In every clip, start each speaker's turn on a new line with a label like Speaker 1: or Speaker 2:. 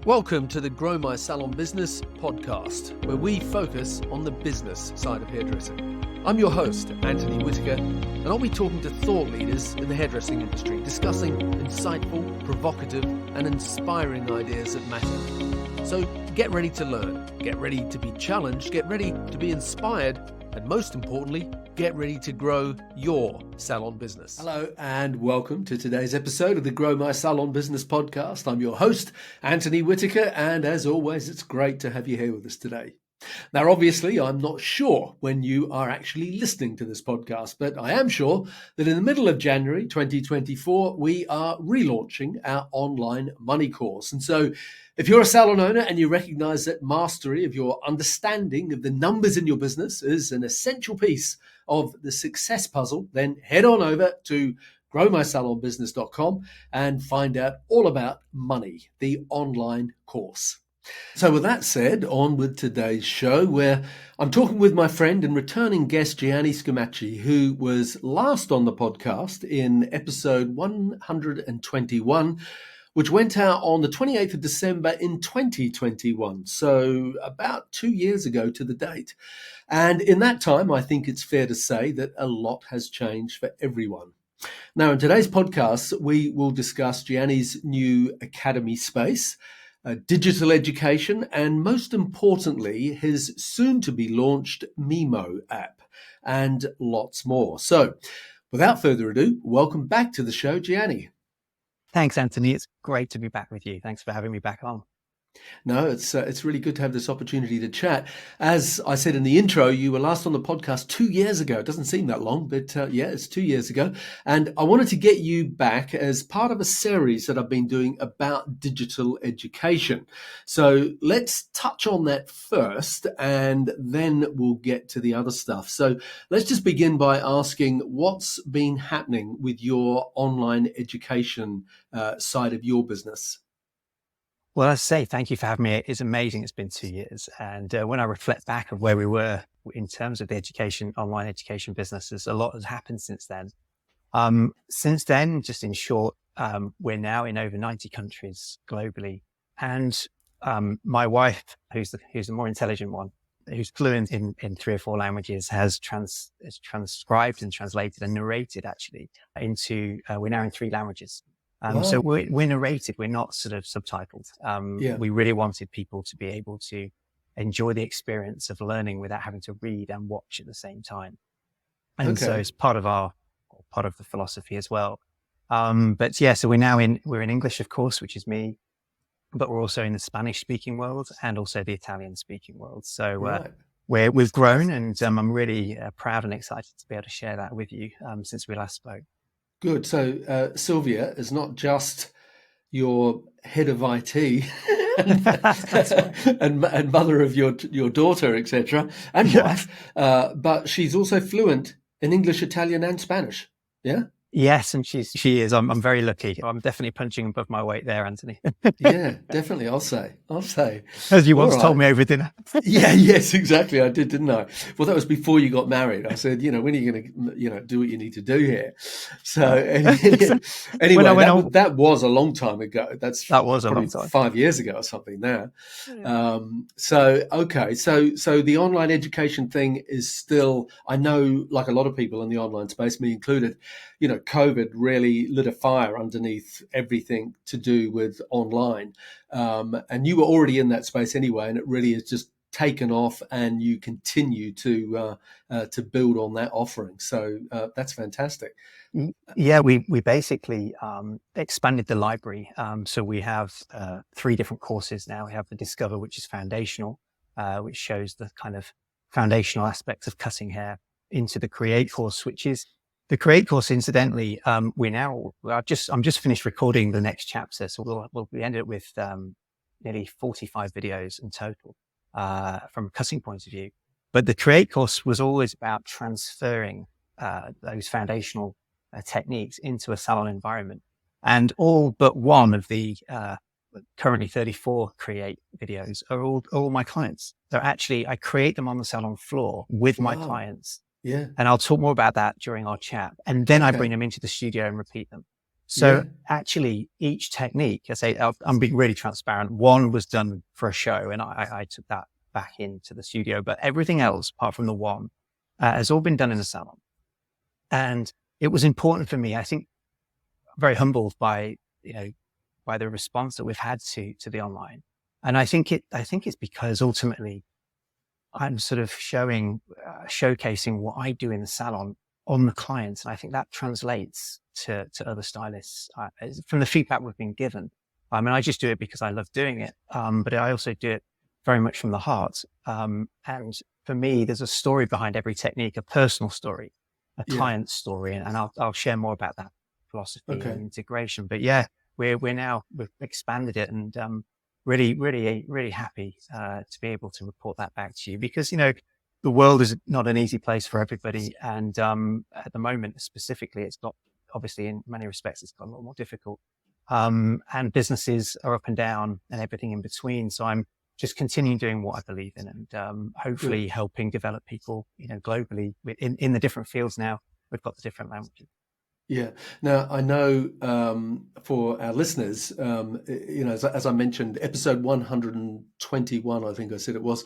Speaker 1: Welcome to the Grow My Salon Business podcast, where we focus on the business side of hairdressing. I'm your host, Anthony Whitaker, and I'll be talking to thought leaders in the hairdressing industry, discussing insightful, provocative, and inspiring ideas that matter. So get ready to learn, get ready to be challenged, get ready to be inspired, and most importantly, get ready to grow your salon business. Hello and welcome to today's episode of the Grow My Salon Business podcast. I'm your host, Anthony Whitaker, and as always, it's great to have you here with us today. Now, obviously, I'm not sure when you are actually listening to this podcast, but I am sure that in the middle of January 2024, we are relaunching our online money course. And so if you're a salon owner and you recognize that mastery of your understanding of the numbers in your business is an essential piece of the success puzzle, then head on over to growmysalonbusiness.com and find out all about Money, the online course. So with that said, on with today's show, where I'm talking with my friend and returning guest, Gianni Scumaci, who was last on the podcast in episode 121, which went out on the 28th of December in 2021, so about 2 years ago to the date. And in that time, I think it's fair to say that a lot has changed for everyone. Now, in today's podcast, we will discuss Gianni's new academy space, digital education, and most importantly, his soon-to-be launched MeMo app, and lots more. So, without further ado, welcome back to the show, Gianni.
Speaker 2: Thanks, Anthony. It's great to be back with you. Thanks for having me back on.
Speaker 1: No, it's really good to have this opportunity to chat. As I said in the intro, you were last on the podcast 2 years ago. It doesn't seem that long, but yeah, it's 2 years ago. And I wanted to get you back as part of a series that I've been doing about digital education. So let's touch on that first, and then we'll get to the other stuff. So let's just begin by asking what's been happening with your online education side of your business.
Speaker 2: Well, I say thank you for having me. It's amazing. It's been 2 years. And when I reflect back of where we were in terms of the online education businesses, a lot has happened since then. Since then, just in short, we're now in over 90 countries globally. And my wife, who's the more intelligent one, who's fluent in 3 or 4 languages, has transcribed and translated and narrated actually into, we're now in 3 languages.
Speaker 1: Wow.
Speaker 2: So we're narrated, we're not sort of subtitled. We really wanted people to be able to enjoy the experience of learning without having to read and watch at the same time. And so it's part of the philosophy as well. But yeah, so we're in English, of course, which is me, but we're also in the Spanish speaking world and also the Italian speaking world. So we've grown, and I'm really proud and excited to be able to share that with you since we last spoke.
Speaker 1: Good. So Sylvia is not just your head of IT and mother of your daughter, etc., and wife, but she's also fluent in English, Italian, and Spanish. Yeah.
Speaker 2: Yes, and she is. I'm very lucky. I'm definitely punching above my weight there, Anthony.
Speaker 1: Yeah, definitely. I'll say.
Speaker 2: As you once told me over dinner.
Speaker 1: Yes, exactly. I did, didn't I? Well, that was before you got married. I said, when are you going to, do what you need to do here? So anyway, that was a long time ago. That was a long time. 5 years ago or something now. Yeah. So the online education thing is still, I know, like a lot of people in the online space, me included, COVID really lit a fire underneath everything to do with online. And you were already in that space anyway, and it really has just taken off, and you continue to build on that offering. So that's fantastic.
Speaker 2: Yeah, we basically expanded the library. So we have 3 different courses now. We have the Discover, which is foundational, which shows the kind of foundational aspects of cutting hair, into the Create course, which is the Create course. Incidentally, I'm just finished recording the next chapter, so we ended up with nearly 45 videos in total from a cutting point of view. But the Create course was always about transferring those foundational techniques into a salon environment, and all but one of the currently 34 Create videos are all my clients. They're actually, I create them on the salon floor with my clients.
Speaker 1: Yeah.
Speaker 2: And I'll talk more about that during our chat. And then I bring them into the studio and repeat them. So actually each technique, I say, I'm being really transparent. One was done for a show and I took that back into the studio, but everything else apart from the one has all been done in the salon. And it was important for me. I think very humbled by, by the response that we've had to the online. And I think it's because ultimately I'm sort of showcasing what I do in the salon on the clients. And I think that translates to other stylists from the feedback we've been given. I mean, I just do it because I love doing it. But I also do it very much from the heart. And for me, there's a story behind every technique, a personal story, a client story. And I'll share more about that philosophy and integration. But yeah, we've expanded it and, really happy to be able to report that back to you because, the world is not an easy place for everybody. And at the moment, specifically, it's got, obviously, in many respects, it's got a lot more difficult. And businesses are up and down and everything in between. So I'm just continuing doing what I believe in and hopefully helping develop people, globally in the different fields now. We've got the different languages.
Speaker 1: Yeah. Now, I know for our listeners, as I mentioned, episode 121, I think I said it was,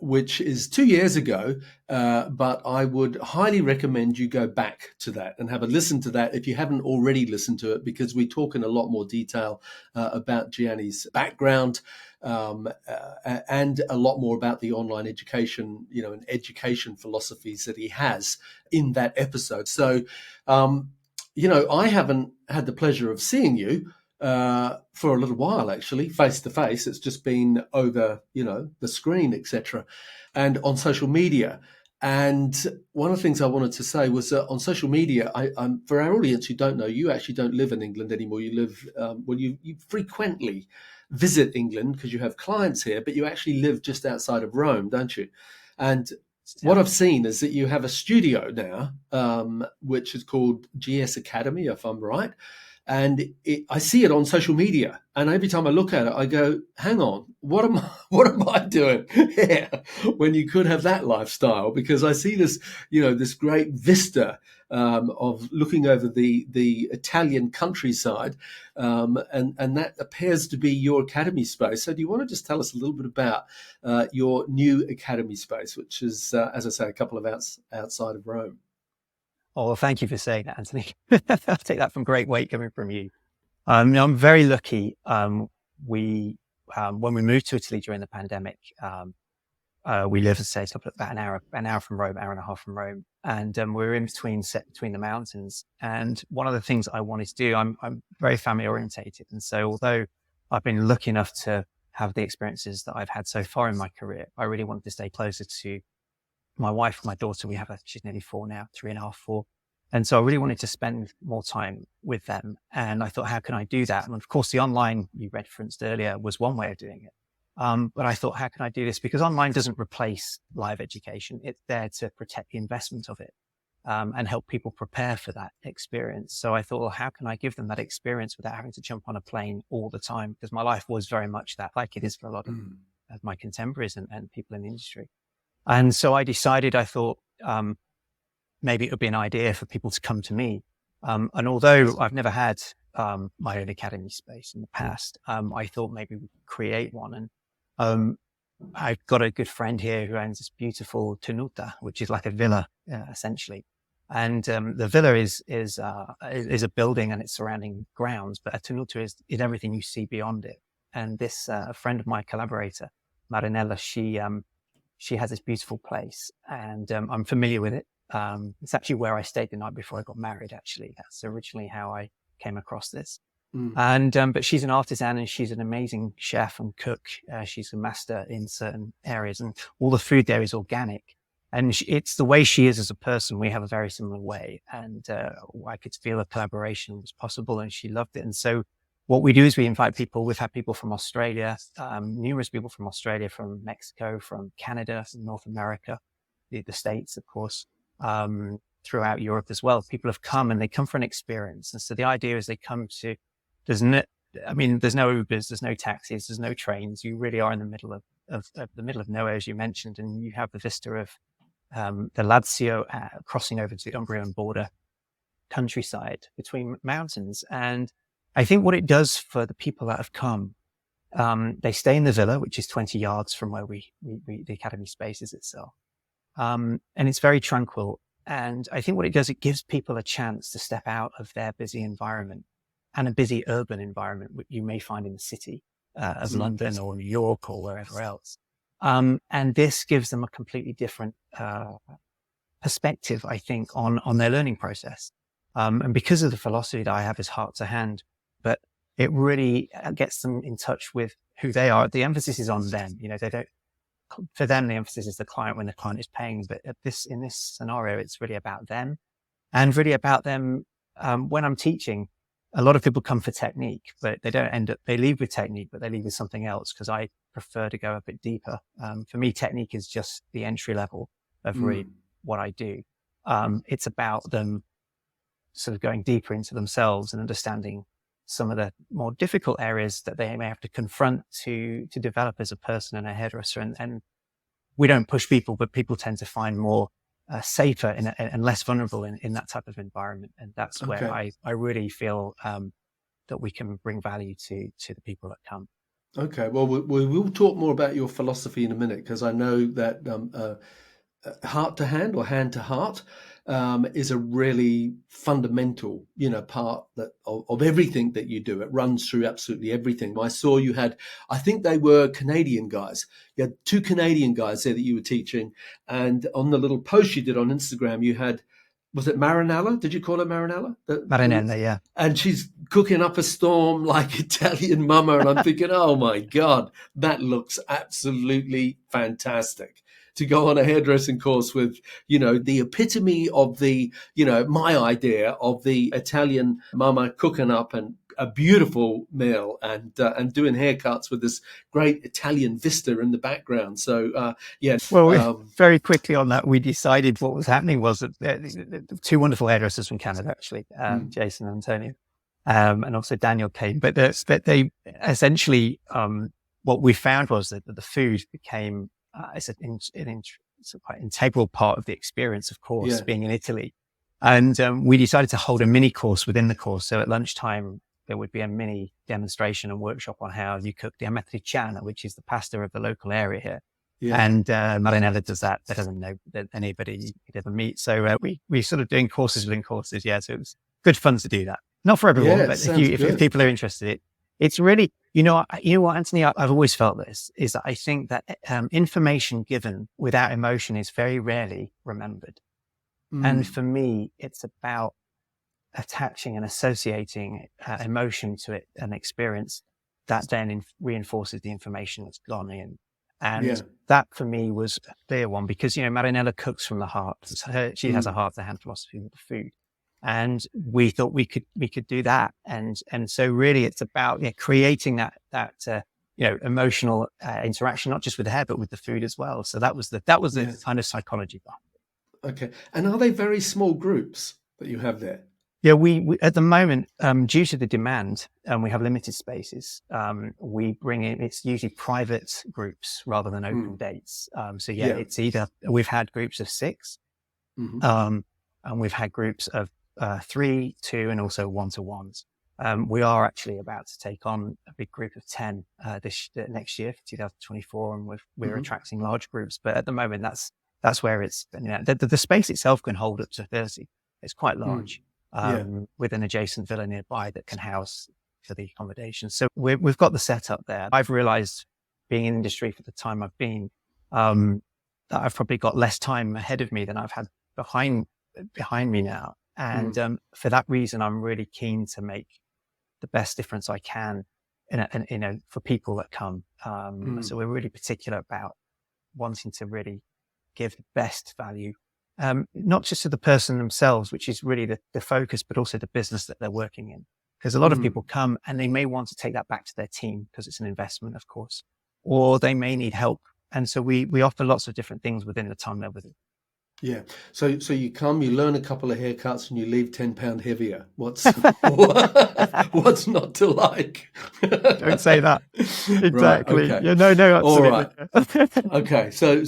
Speaker 1: which is 2 years ago. But I would highly recommend you go back to that and have a listen to that if you haven't already listened to it, because we talk in a lot more detail about Gianni's background. And a lot more about the online education, and education philosophies that he has in that episode. So, I haven't had the pleasure of seeing you for a little while, actually, face to face. It's just been over, the screen, etc., and on social media. And one of the things I wanted to say was that on social media, for our audience who don't know, you actually don't live in England anymore. You live, you frequently visit England because you have clients here, but you actually live just outside of Rome, don't you? And what I've seen is that you have a studio now, which is called GS Academy, if I'm right. And I see it on social media, and every time I look at it, I go, "Hang on, what am I doing here when you could have that lifestyle?" Because I see this, this great vista of looking over the Italian countryside, and that appears to be your academy space. So, do you want to just tell us a little bit about your new academy space, which is, as I say, a couple of outside of Rome?
Speaker 2: Oh, well, thank you for saying that, Anthony. I'll take that from great weight coming from you. I'm very lucky. When we moved to Italy during the pandemic, we live, as I say, about an hour from Rome, hour and a half from Rome, and we're set between the mountains. And one of the things I wanted to do, I'm very family orientated, and so although I've been lucky enough to have the experiences that I've had so far in my career, I really wanted to stay closer to my wife, my daughter. She's nearly 4 now, 3.5, 4. And so I really wanted to spend more time with them. And I thought, how can I do that? And of course, the online you referenced earlier was one way of doing it. But I thought, how can I do this? Because online doesn't replace live education. It's there to protect the investment of it, and help people prepare for that experience. So I thought, well, how can I give them that experience without having to jump on a plane all the time? Because my life was very much that, like it is for a lot of my contemporaries and people in the industry. And so I decided, I thought, maybe it would be an idea for people to come to me. And although I've never had my own academy space in the past, I thought maybe we could create one. And I've got a good friend here who owns this beautiful tenuta, which is like a villa, essentially. And the villa is a building and its surrounding grounds, but a tenuta is everything you see beyond it. And this a friend of my collaborator, Marinella, she has this beautiful place, and I'm familiar with it. It's actually where I stayed the night before I got married, actually. That's originally how I came across this. And but she's an artisan and she's an amazing chef and cook. She's a master in certain areas, and all the food there is organic. And it's the way she is as a person. We have a very similar way, and I could feel a collaboration was possible, and she loved it. And so what we do is we invite people. We've had people from Australia, numerous people from Australia, from Mexico, from Canada, from North America, the States, of course, throughout Europe as well. People have come and they come for an experience. And so the idea is they come to, there's no Ubers, there's no taxis, there's no trains. You really are in the middle of nowhere, as you mentioned, and you have the vista of the Lazio crossing over to the Umbrian border. countryside between mountains. And I think what it does for the people that have come, they stay in the villa, which is 20 yards from where the academy space is itself. And it's very tranquil. And I think what it does, it gives people a chance to step out of their busy environment and a busy urban environment, which you may find in the city of London or New York or wherever else. And this gives them a completely different perspective, I think, on their learning process. And because of the philosophy that I have is heart to hand, but it really gets them in touch with who they are. The emphasis is on them. For them, the emphasis is the client when the client is paying. But in this scenario, it's really about them, and really about them. When I'm teaching, a lot of people come for technique, but they leave with technique, but they leave with something else, because I prefer to go a bit deeper. For me, technique is just the entry level of really what I do. It's about them sort of going deeper into themselves and understanding some of the more difficult areas that they may have to confront to develop as a person and a hairdresser. And we don't push people, but people tend to find more safer and less vulnerable in that type of environment. And that's where I really feel that we can bring value to the people that come.
Speaker 1: Okay, well, we will talk more about your philosophy in a minute, because I know that heart to hand or hand to heart is a really fundamental, part of everything that you do. It runs through absolutely everything. I saw you had, I think they were Canadian guys. You had 2 Canadian guys there that you were teaching, and on the little post you did on Instagram, you had, was it Marinella? Did you call her Marinella?
Speaker 2: Marinella, yeah.
Speaker 1: And she's cooking up a storm like Italian mama. And I'm thinking, oh my God, that looks absolutely fantastic. To go on a hairdressing course with, the epitome of the, my idea of the Italian mama cooking up and a beautiful meal and doing haircuts with this great Italian vista in the background. So, yeah.
Speaker 2: Well, very quickly on that, we decided what was happening was that 2 wonderful hairdressers from Canada, actually, Jason and Antonio, and also Daniel came. But they essentially, what we found was that the food became it's a quite integral part of the experience, of course, being in Italy. And we decided to hold a mini course within the course. So at lunchtime, there would be a mini demonstration and workshop on how you cook the amatriciana, which is the pasta of the local area here. Yeah. And Marinella does that. That doesn't know that anybody could ever meet. So we sort of doing courses within courses. Yeah, so it was good fun to do that. Not for everyone, but if people are interested, it's really, you know what, Anthony, I've always felt this, is that I think that information given without emotion is very rarely remembered. And for me, it's about attaching and associating emotion to it, an experience that then reinforces the information that's gone in. And that for me was a clear one, because, Marinella cooks from the heart. She has a heart to hand philosophy with the food. And we thought we could do that. And so really it's about creating that emotional interaction, not just with the hair, but with the food as well. So that was the kind of psychology behind it.
Speaker 1: Okay. And are they very small groups that you have there?
Speaker 2: Yeah, we at the moment, due to the demand, we have limited spaces. We bring in, it's usually private groups rather than open dates. It's either, we've had groups of 6, and we've had groups of 3, 2, and also 1-to-1s. We are actually about to take on a big group of 10 next year for 2024, and we're attracting large groups. But at the moment, that's where it's, the space itself can hold up to 30. It's quite large. With an adjacent villa nearby that can house for the accommodation. So we've got the setup there. I've realized, being in industry for the time I've been, that I've probably got less time ahead of me than I've had behind me now. And for that reason, I'm really keen to make the best difference I can for people that come. So we're really particular about wanting to really give the best value, not just to the person themselves, which is really the focus, but also the business that they're working in. Because a lot of people come and they may want to take that back to their team because it's an investment, of course, or they may need help. And so we offer lots of different things within the time they're with it.
Speaker 1: Yeah. So you come, you learn a couple of haircuts, and you leave 10 pound heavier. What's what's not to like?
Speaker 2: Don't say that.
Speaker 1: Right.
Speaker 2: Exactly.
Speaker 1: Okay.
Speaker 2: Yeah, no,
Speaker 1: All
Speaker 2: absolutely.
Speaker 1: right. Okay. So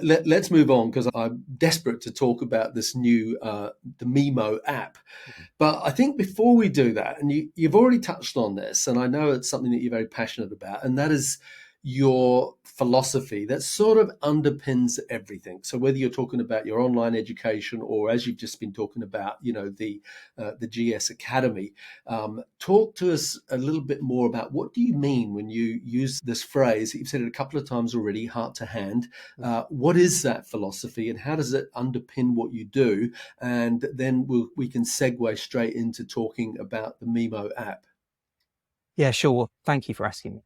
Speaker 1: let's move on, because I'm desperate to talk about this new the MeMo app. But I think before we do that, and you've already touched on this, and I know it's something that you're very passionate about, and that is your philosophy that sort of underpins everything. So whether you're talking about your online education, or as you've just been talking about, the GS Academy, talk to us a little bit more about what do you mean when you use this phrase. You've said it a couple of times already, heart to hand. What is that philosophy, and how does it underpin what you do? And then we can segue straight into talking about the MeMo app.
Speaker 2: Yeah, sure. Well, thank you for asking me.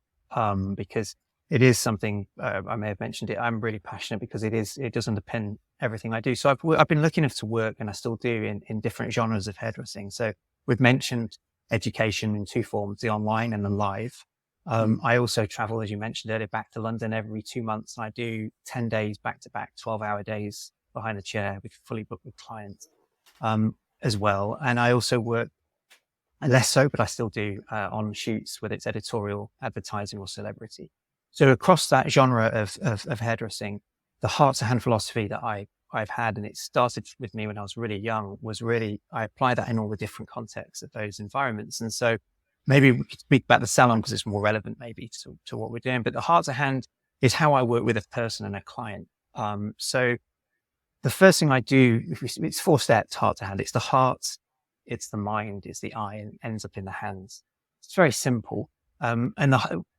Speaker 2: Because it is something, I may have mentioned it. I'm really passionate because it does underpin everything I do. So I've been looking to work, and I still do, in different genres of hairdressing. So we've mentioned education in two forms, the online and the live. I also travel, as you mentioned earlier, back to London every 2 months. I do 10 days back to back, 12-hour days behind the chair, with fully booked with clients, as well. And I also work less so, but I still do, on shoots, whether it's editorial, advertising, or celebrity. So across that genre of hairdressing, the heart to hand philosophy that I've had, and it started with me when I was really young, was really, I apply that in all the different contexts of those environments. And so maybe we could speak about the salon because it's more relevant maybe to what we're doing, but the heart to hand is how I work with a person and a client. So the first thing I do, it's 4 steps, heart to hand. It's the heart, it's the mind, it's the eye, and ends up in the hands. It's very simple. And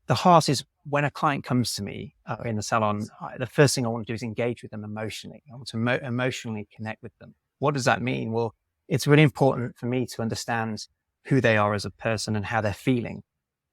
Speaker 2: the heart is when a client comes to me in the salon, the first thing I want to do is engage with them emotionally. I want to emotionally connect with them. What does that mean? Well, it's really important for me to understand who they are as a person and how they're feeling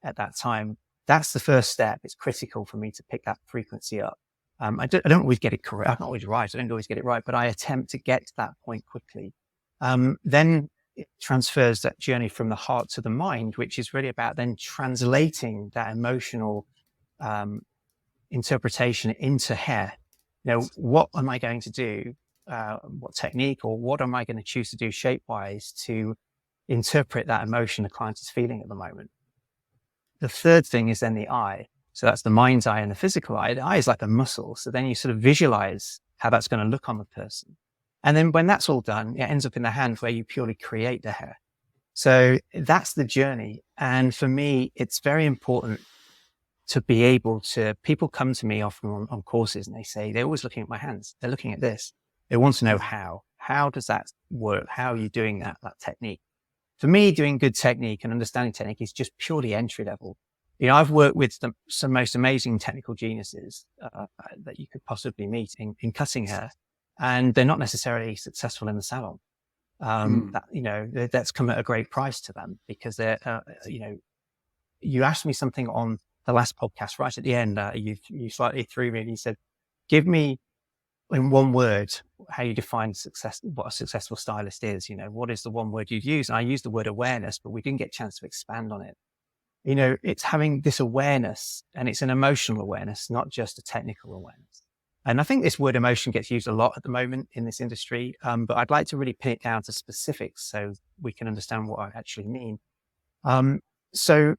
Speaker 2: at that time. That's the first step. It's critical for me to pick that frequency up. I don't always get it correct. I'm not always right. I don't always get it right, but I attempt to get to that point quickly. Then it transfers that journey from the heart to the mind, which is really about then translating that emotional interpretation into hair. What am I going to do? What technique, or what am I going to choose to do shape-wise to interpret that emotion the client is feeling at the moment? The third thing is then the eye. So that's the mind's eye and the physical eye. The eye is like a muscle. So then you sort of visualize how that's going to look on the person. And then when that's all done, it ends up in the hand where you purely create the hair. So that's the journey. And for me, it's very important to be able to, people come to me often on courses, and they say, they're always looking at my hands. They're looking at this. They want to know how does that work? How are you doing that technique? For me, doing good technique and understanding technique is just purely entry level. I've worked with some most amazing technical geniuses that you could possibly meet in cutting hair, and they're not necessarily successful in the salon. That's come at a great price to them, because they're, you asked me something on the last podcast right at the end. You slightly threw me and you said, give me in one word how you define success, what a successful stylist is. What is the one word you'd use? And I used the word awareness, but we didn't get a chance to expand on it. It's having this awareness, and it's an emotional awareness, not just a technical awareness. And I think this word emotion gets used a lot at the moment in this industry. But I'd like to really pin it down to specifics so we can understand what I actually mean. So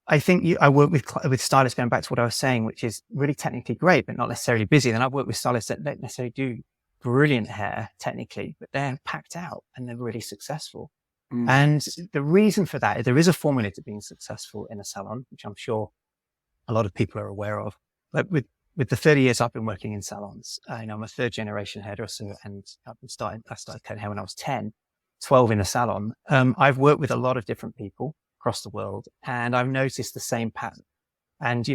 Speaker 2: I think I work with stylists, going back to what I was saying, which is really technically great, but not necessarily busy. Then I've worked with stylists that don't necessarily do brilliant hair technically, but they're packed out and they're really successful. And the reason for that, there is a formula to being successful in a salon, which I'm sure a lot of people are aware of. But with the 30 years I've been working in salons, I'm a 3rd generation hairdresser, and I started cutting hair when I was 10, 12 in a salon. I've worked with a lot of different people across the world, and I've noticed the same pattern. And,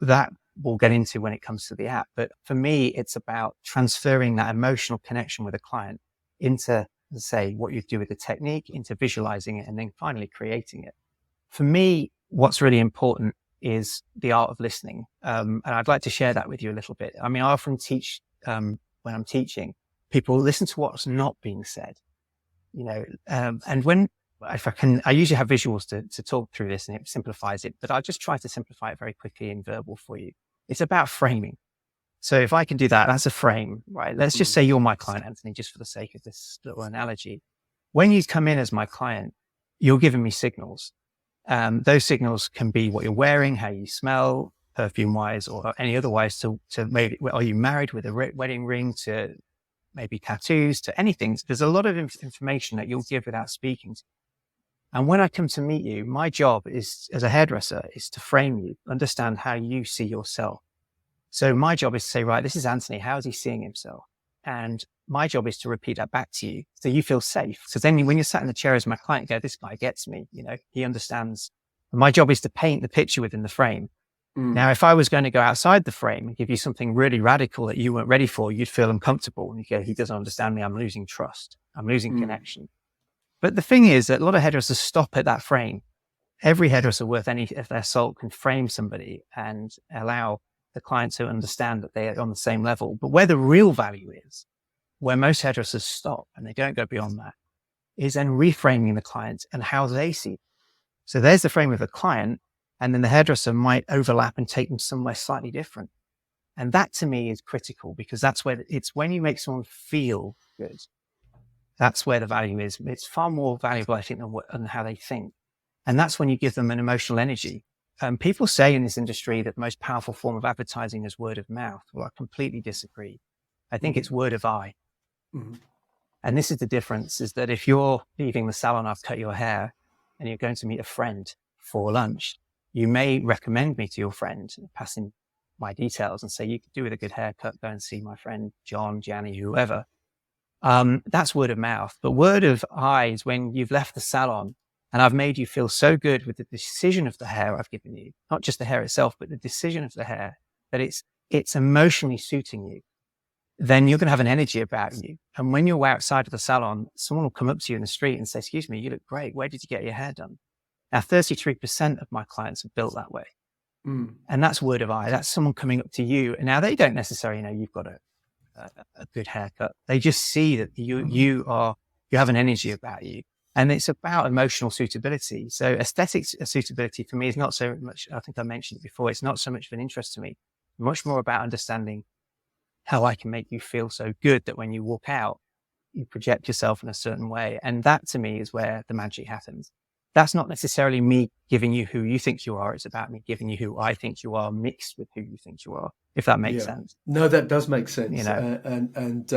Speaker 2: that we'll get into when it comes to the app. But for me, it's about transferring that emotional connection with a client into, say, what you do with the technique, into visualizing it, and then finally creating it. For me, what's really important is the art of listening. And I'd like to share that with you a little bit. I often teach, when I'm teaching, people listen to what's not being said, and if I can, I usually have visuals to talk through this, and it simplifies it, but I'll just try to simplify it very quickly in verbal for you. It's about framing. So if I can do that, that's a frame, right? Let's just say you're my client, Anthony, just for the sake of this little analogy. When you come in as my client, you're giving me signals. Those signals can be what you're wearing, how you smell, perfume-wise, or any other wise. To maybe, are you married with a wedding ring, to maybe tattoos, to anything. There's a lot of information that you'll give without speaking to. And when I come to meet you, my job is, as a hairdresser, is to frame you, understand how you see yourself. So my job is to say, right, this is Anthony. How is he seeing himself? And my job is to repeat that back to you so you feel safe. So then when you're sat in the chair as my client, go, this guy gets me, he understands. And my job is to paint the picture within the frame. Now, if I was going to go outside the frame and give you something really radical that you weren't ready for, you'd feel uncomfortable. And you go, he doesn't understand me. I'm losing trust. I'm losing connection. But the thing is that a lot of hairdressers stop at that frame. Every hairdresser worth any of their salt can frame somebody and allow the client to understand that they're on the same level. But where the real value is, where most hairdressers stop and they don't go beyond that, is then reframing the client and how they see it. So there's the frame of the client, and then the hairdresser might overlap and take them somewhere slightly different. And that to me is critical, because that's where it's when you make someone feel good. That's where the value is. It's far more valuable, I think, than how they think. And that's when you give them an emotional energy. People say in this industry that the most powerful form of advertising is word of mouth. Well, I completely disagree. I think it's word of eye. And this is the difference, is that if you're leaving the salon, I've cut your hair, and you're going to meet a friend for lunch, you may recommend me to your friend, passing my details and say, you could do with a good haircut, go and see my friend, John, Gianni, whoever. That's word of mouth. But word of eye is when you've left the salon and I've made you feel so good with the decision of the hair I've given you, not just the hair itself, but the decision of the hair, that it's emotionally suiting you. Then you're going to have an energy about you. And when you're outside of the salon, someone will come up to you in the street and say, excuse me, you look great. Where did you get your hair done? Now, 33% of my clients are built that way. And that's word of eye. That's someone coming up to you. And now they don't necessarily know you've got a good haircut. They just see that you have an energy about you. And it's about emotional suitability. So aesthetic suitability for me is not so much, I think I mentioned it before, it's not so much of an interest to me, much more about understanding how I can make you feel so good that when you walk out, you project yourself in a certain way. And that to me is where the magic happens. That's not necessarily me giving you who you think you are. It's about me giving you who I think you are mixed with who you think you are, if that makes sense.
Speaker 1: No, that does make sense. And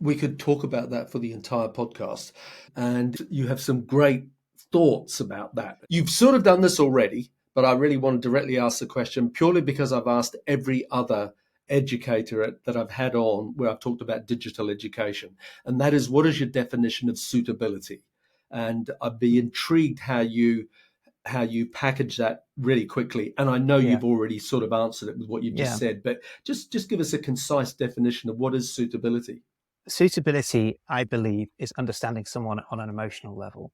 Speaker 1: we could talk about that for the entire podcast. And you have some great thoughts about that. You've sort of done this already, but I really want to directly ask the question purely because I've asked every other educator that I've had on where I've talked about digital education. And that is, what is your definition of suitability? And I'd be intrigued how you package that really quickly. And I know you've already sort of answered it with what you've just said, but just give us a concise definition of what is suitability.
Speaker 2: Suitability, I believe, is understanding someone on an emotional level,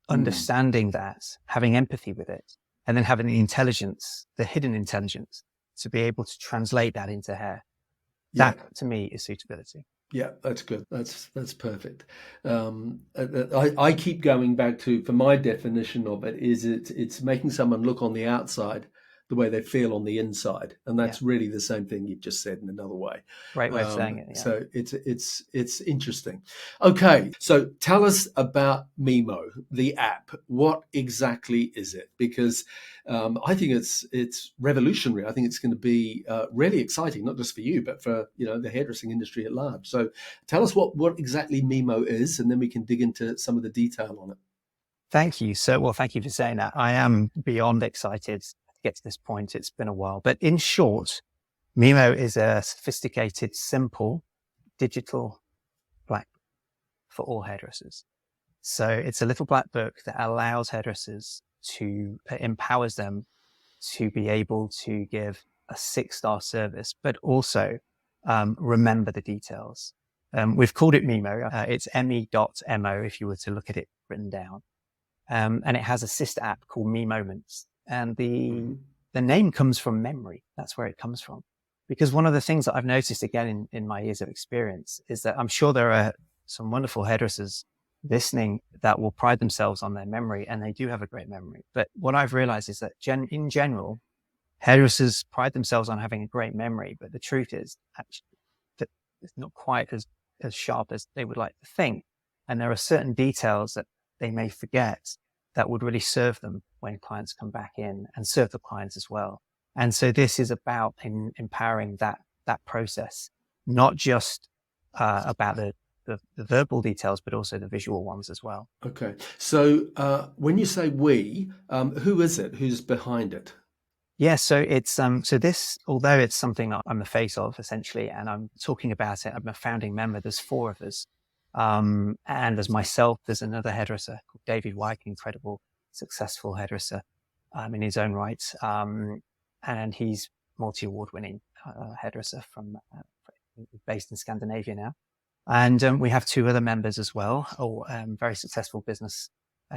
Speaker 2: understanding that, having empathy with it, and then having the intelligence, the hidden intelligence, to be able to translate that into hair. That to me is suitability.
Speaker 1: Yeah, that's good. That's perfect. I keep going back to, for my definition of it, is it's making someone look on the outside the way they feel on the inside, and that's really the same thing you've just said in another way.
Speaker 2: Right way of saying it. Yeah.
Speaker 1: So it's interesting. Okay, so tell us about MeMo, the app. What exactly is it? Because I think it's revolutionary. I think it's going to be really exciting, not just for you, but for the hairdressing industry at large. So tell us what exactly MeMo is, and then we can dig into some of the detail on it.
Speaker 2: Thank you. Thank you for saying that. I am beyond excited to get to this point. It's been a while, but in short, MeMo is a sophisticated, simple, digital black book for all hairdressers. So it's a little black book that allows hairdressers empowers them to be able to give a 6-star service, but also remember the details. We've called it MeMo. It's me.mo if you were to look at it written down. And it has a sister app called Me Moments. And the name comes from memory. That's where it comes from. Because one of the things that I've noticed again in my years of experience is that I'm sure there are some wonderful hairdressers listening that will pride themselves on their memory, and they do have a great memory. But what I've realized is that in general, hairdressers pride themselves on having a great memory, but the truth is actually that it's not quite as sharp as they would like to think. And there are certain details that they may forget that would really serve them when clients come back in, and serve the clients as well. And so this is about empowering that process, not just about the verbal details, but also the visual ones as well.
Speaker 1: Okay. So when you say we, who is it? Who's behind it?
Speaker 2: Yeah, so it's so this, although it's something that I'm the face of essentially, and I'm talking about it, I'm a founding member. There's 4 of us, and there's myself. There's another hairdresser called David White, incredible, successful hairdresser in his own right, and he's multi-award winning hairdresser from based in Scandinavia now. And we have 2 other members as well, very successful business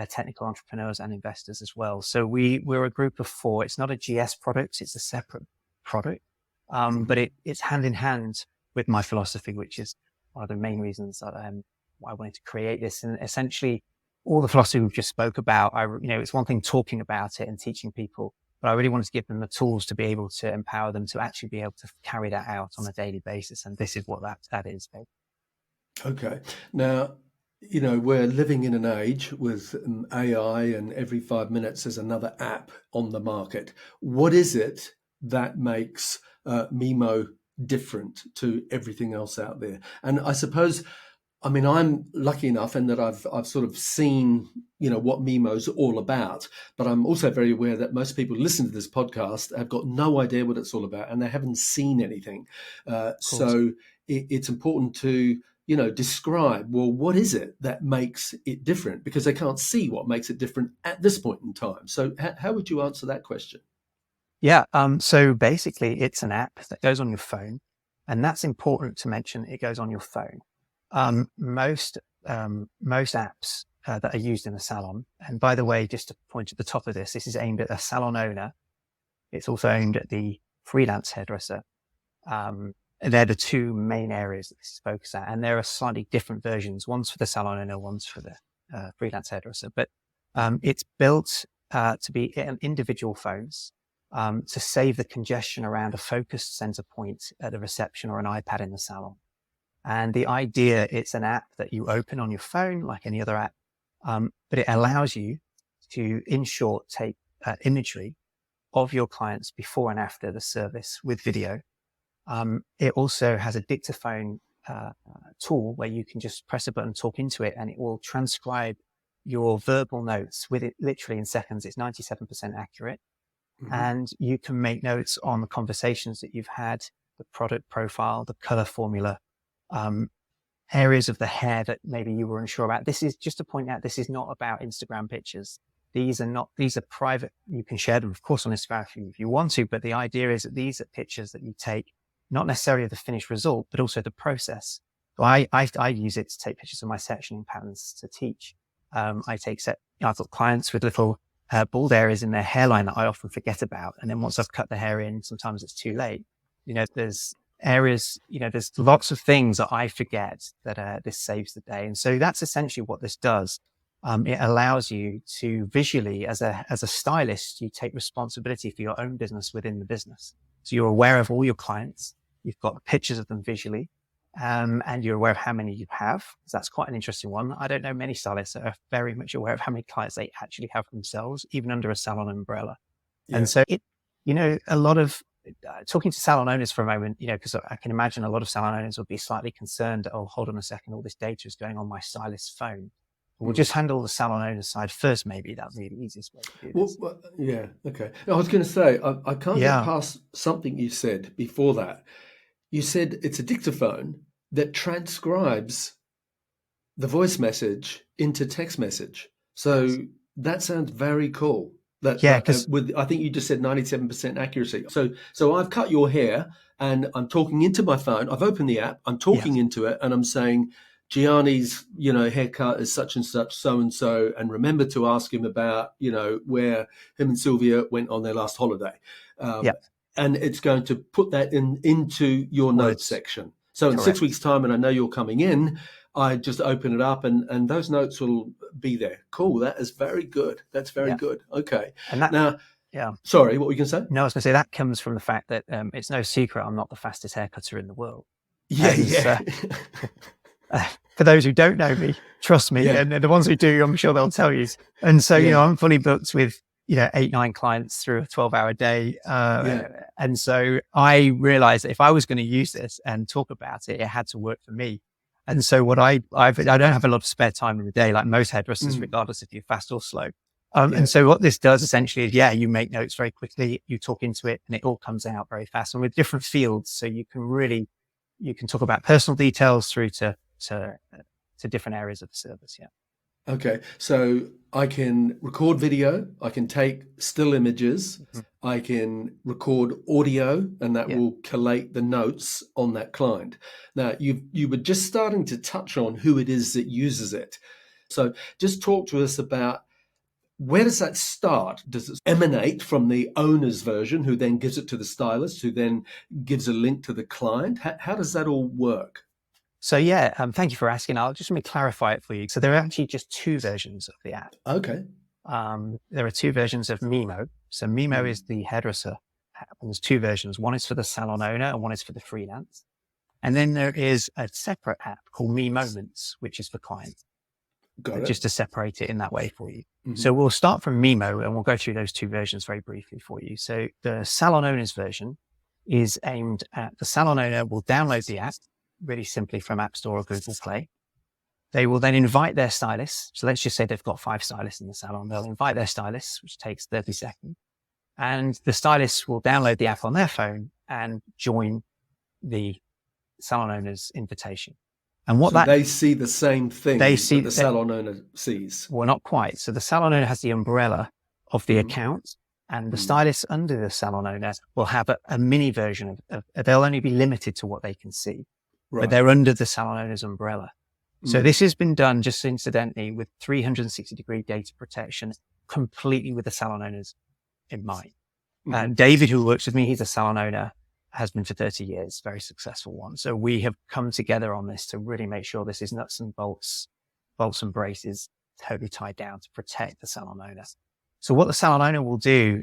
Speaker 2: technical entrepreneurs and investors as well. So we're a group of 4. It's not a GS product, it's a separate product, but it's hand in hand with my philosophy, which is one of the main reasons that I wanted to create this. And essentially all the philosophy we've just spoke about, it's one thing talking about it and teaching people, but I really wanted to give them the tools to be able to empower them to actually be able to carry that out on a daily basis. And this is what that is.
Speaker 1: Okay. Now, we're living in an age with AI, and every 5 minutes there's another app on the market. What is it that makes MeMo different to everything else out there? And I suppose, I'm lucky enough in that I've sort of seen, what MeMo's all about, but I'm also very aware that most people who listen to this podcast have got no idea what it's all about, and they haven't seen anything. So it's important to describe, well, what is it that makes it different? Because they can't see what makes it different at this point in time. So how would you answer that question?
Speaker 2: Yeah. So basically it's an app that goes on your phone, and that's important to mention. It goes on your phone. Most apps that are used in a salon, and by the way, just to point at the top of this is aimed at a salon owner. It's also aimed at the freelance hairdresser. They're the 2 main areas that this is focused at, and there are slightly different versions. One's for the salon owner, one's for the freelance hairdresser. But it's built to be individual phones to save the congestion around a focused center point at the reception or an iPad in the salon. And the idea, it's an app that you open on your phone like any other app, but it allows you to, in short, take imagery of your clients before and after the service with video. It also has a dictaphone tool where you can just press a button, talk into it, and it will transcribe your verbal notes with it literally in seconds. It's 97% accurate. And you can make notes on the conversations that you've had, the product profile, the color formula, areas of the hair that maybe you were unsure about. This is just to point out, this is not about Instagram pictures. These are private. You can share them, of course, on Instagram if you want to, but the idea is that these are pictures that you take, not necessarily of the finished result, but also the process. So I use it to take pictures of my sectioning patterns to teach. I've got clients with little bald areas in their hairline that I often forget about. And then once I've cut the hair in, sometimes it's too late. There's areas, there's lots of things that I forget that this saves the day. And so that's essentially what this does. It allows you to visually, as a stylist, you take responsibility for your own business within the business. So you're aware of all your clients. You've got pictures of them visually, and you're aware of how many you have. So that's quite an interesting one. I don't know many stylists that are very much aware of how many clients they actually have themselves, even under a salon umbrella. Yeah. And so a lot of talking to salon owners for a moment, because I can imagine a lot of salon owners would be slightly concerned. Oh, hold on a second. All this data is going on my stylist's phone. We'll just handle the salon owner side first. Maybe that would be the easiest way to do this.
Speaker 1: Well, yeah. Okay. I was going to say, I can't get past something you said before that. You said it's a dictaphone that transcribes the voice message into text message. So that sounds very cool. I think you just said 97% accuracy. So I've cut your hair and I'm talking into my phone. I've opened the app. I'm talking into it and I'm saying, Gianni's, haircut is such and such, so and so, and remember to ask him about, where him and Sylvia went on their last holiday. And it's going to put that into your notes section. So in 6 weeks' time, and I know you're coming in, I just open it up and those notes will be there. Cool. That is very good. That's very good. Okay.
Speaker 2: And now, Yeah.
Speaker 1: Sorry, what were you going to say?
Speaker 2: No, I was going to say that comes from the fact that it's no secret I'm not the fastest haircutter in the world.
Speaker 1: Yeah,
Speaker 2: And,
Speaker 1: yeah.
Speaker 2: For those who don't know me, trust me,
Speaker 1: Yeah.
Speaker 2: and the ones who do, I'm sure they'll tell you. And so,
Speaker 1: Yeah.
Speaker 2: I'm fully booked with, 8-9 clients through a 12-hour day. And so I realized that if I was going to use this and talk about it, it had to work for me. And so what I don't have a lot of spare time in the day, like most hairdressers, regardless if you're fast or slow. And so what this does essentially is, you make notes very quickly, you talk into it, and it all comes out very fast and with different fields. So you can talk about personal details through to different areas of the service. Yeah.
Speaker 1: Okay. So I can record video, I can take still images, I can record audio, and that will collate the notes on that client. Now, you were just starting to touch on who it is that uses it. So just talk to us about, where does that start? Does it emanate from the owner's version, who then gives it to the stylist, who then gives a link to the client? How does that all work?
Speaker 2: So thank you for asking. I'll just let me clarify it for you. So there are actually just two versions of the app.
Speaker 1: Okay.
Speaker 2: There are two versions of MeMo. So MeMo is the hairdresser app, and there's two versions. One is for the salon owner and one is for the freelance. And then there is a separate app called Me Moments, which is for clients.
Speaker 1: Got it.
Speaker 2: Just to separate it in that way for you. So we'll start from MeMo and we'll go through those two versions very briefly for you. So the salon owner's version is aimed at the salon owner will download the app really simply from App Store or Google Play. They will then invite their stylists. So let's just say they've got 5 stylists in the salon. They'll invite their stylists, which takes 30 seconds. And the stylists will download the app on their phone and join the salon owner's invitation. And
Speaker 1: they see the same thing that the salon owner sees.
Speaker 2: Well, not quite. So the salon owner has the umbrella of the account, and the stylists under the salon owner will have a mini version of they'll only be limited to what they can see, but they're under the salon owner's umbrella. So this has been done just incidentally with 360-degree data protection, completely with the salon owners in mind. David, who works with me, he's a salon owner, has been for 30 years, very successful one. So we have come together on this to really make sure this is nuts and bolts and braces, totally tied down to protect the salon owner. So what the salon owner will do